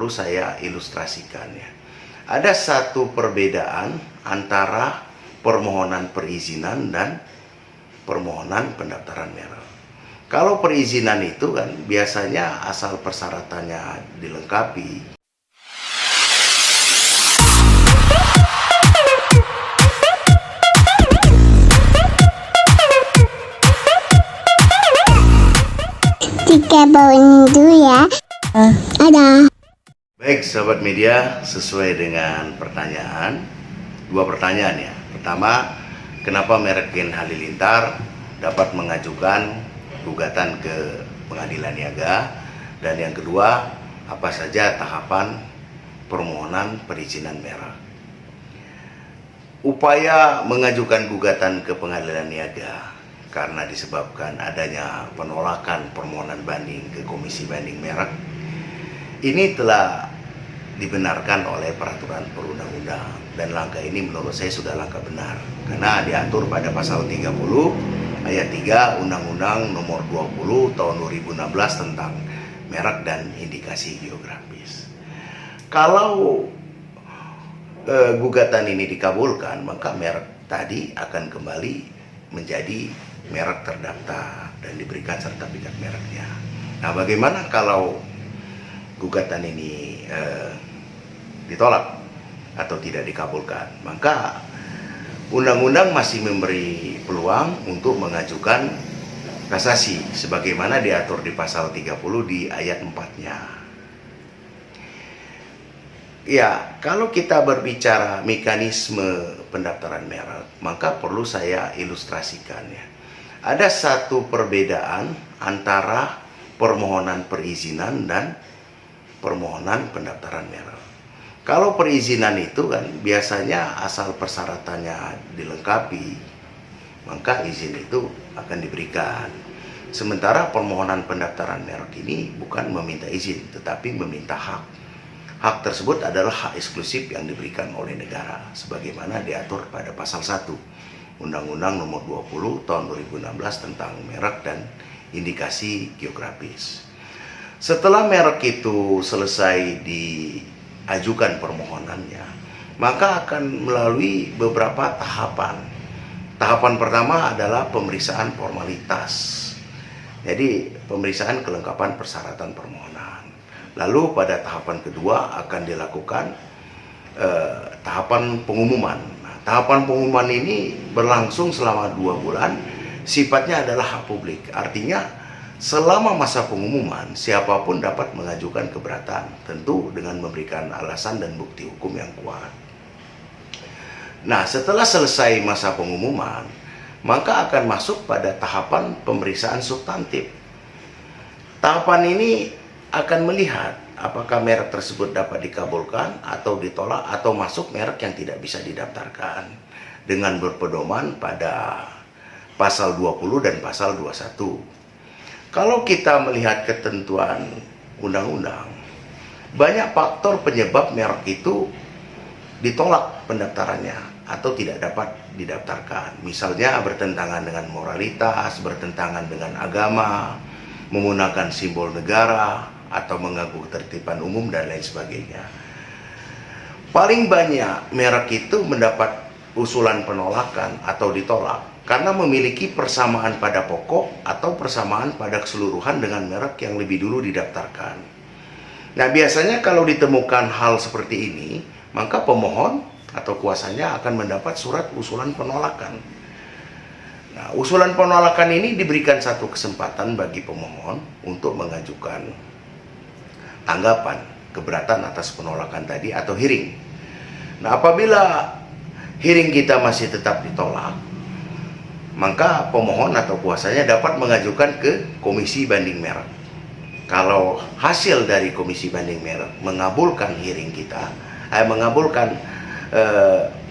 Perlu saya ilustrasikan ya. Ada satu perbedaan antara permohonan perizinan dan permohonan pendaftaran merek. Kalau perizinan itu kan biasanya asal persyaratannya dilengkapi. Jika bawain dulu ya. Ada. Baik sahabat media, sesuai dengan pertanyaan, dua pertanyaan ya. Pertama, kenapa merek Gen Halilintar dapat mengajukan gugatan ke Pengadilan Niaga? Dan yang kedua, apa saja tahapan permohonan perizinan merek? Upaya mengajukan gugatan ke Pengadilan Niaga karena disebabkan adanya penolakan permohonan banding ke Komisi Banding Merek ini telah dibenarkan oleh peraturan perundang-undang, dan langkah ini menurut saya sudah langkah benar karena diatur pada pasal 30 ayat 3 Undang-Undang Nomor 20 Tahun 2016 tentang merek dan indikasi geografis. Kalau gugatan ini dikabulkan, maka merek tadi akan kembali menjadi merek terdaftar dan diberikan sertifikat mereknya. Nah, bagaimana kalau gugatan ini ditolak atau tidak dikabulkan? Maka undang-undang masih memberi peluang untuk mengajukan kasasi sebagaimana diatur di pasal 30 di ayat 4-nya. Ya, kalau kita berbicara mekanisme pendaftaran merek, maka perlu saya ilustrasikan ya. Ada satu perbedaan antara permohonan perizinan dan permohonan pendaftaran merek. Kalau perizinan itu kan biasanya asal persyaratannya dilengkapi, maka izin itu akan diberikan. Sementara permohonan pendaftaran merek ini bukan meminta izin, tetapi meminta hak. Hak tersebut adalah hak eksklusif yang diberikan oleh negara, sebagaimana diatur pada pasal 1 Undang-Undang Nomor 20 Tahun 2016 tentang merek dan indikasi geografis. Setelah merek itu selesai diajukan permohonannya, maka akan melalui beberapa tahapan. Tahapan pertama adalah pemeriksaan formalitas. Jadi pemeriksaan kelengkapan persyaratan permohonan. Lalu pada tahapan kedua akan dilakukan tahapan pengumuman. Nah, tahapan pengumuman ini berlangsung selama 2 bulan. Sifatnya adalah hak publik. Artinya selama masa pengumuman, siapapun dapat mengajukan keberatan, tentu dengan memberikan alasan dan bukti hukum yang kuat. Nah, setelah selesai masa pengumuman, maka akan masuk pada tahapan pemeriksaan substantif. Tahapan ini akan melihat apakah merek tersebut dapat dikabulkan atau ditolak, atau masuk merek yang tidak bisa didaftarkan, dengan berpedoman pada pasal 20 dan pasal 21. Kalau kita melihat ketentuan undang-undang, banyak faktor penyebab merek itu ditolak pendaftarannya atau tidak dapat didaftarkan. Misalnya bertentangan dengan moralitas, bertentangan dengan agama, menggunakan simbol negara, atau mengganggu ketertiban umum, dan lain sebagainya. Paling banyak merek itu mendapat usulan penolakan atau ditolak karena memiliki persamaan pada pokok atau persamaan pada keseluruhan dengan merek yang lebih dulu didaftarkan. Nah, biasanya kalau ditemukan hal seperti ini, maka pemohon atau kuasanya akan mendapat surat usulan penolakan. Nah, usulan penolakan ini diberikan satu kesempatan bagi pemohon untuk mengajukan tanggapan keberatan atas penolakan tadi atau hearing. Nah, apabila hearing kita masih tetap ditolak, maka pemohon atau kuasanya dapat mengajukan ke Komisi Banding Merek. Kalau hasil dari Komisi Banding Merek mengabulkan hearing kita, mengabulkan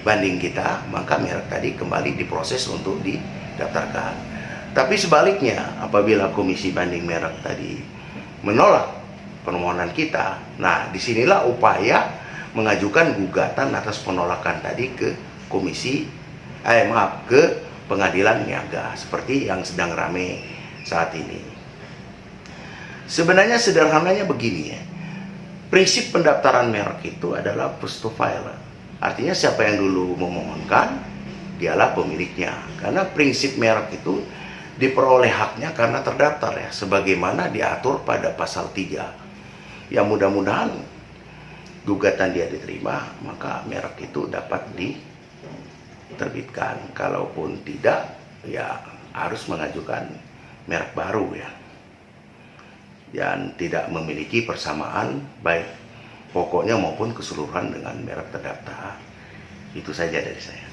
banding kita, maka merek tadi kembali diproses untuk didaftarkan. Tapi sebaliknya, apabila Komisi Banding Merek tadi menolak permohonan kita, nah disinilah upaya mengajukan gugatan atas penolakan tadi ke ke Pengadilan Niaga, seperti yang sedang ramai saat ini. Sebenarnya sederhananya begini ya, prinsip pendaftaran merek itu adalah first to file. Artinya siapa yang dulu memohonkan, dialah pemiliknya. Karena prinsip merek itu diperoleh haknya karena terdaftar ya, sebagaimana diatur pada pasal 3. Ya mudah-mudahan gugatan dia diterima, maka merek itu dapat diterbitkan. Kalaupun tidak, ya harus mengajukan merek baru ya. Dan tidak memiliki persamaan baik pokoknya maupun keseluruhan dengan merek terdaftar. Itu saja dari saya.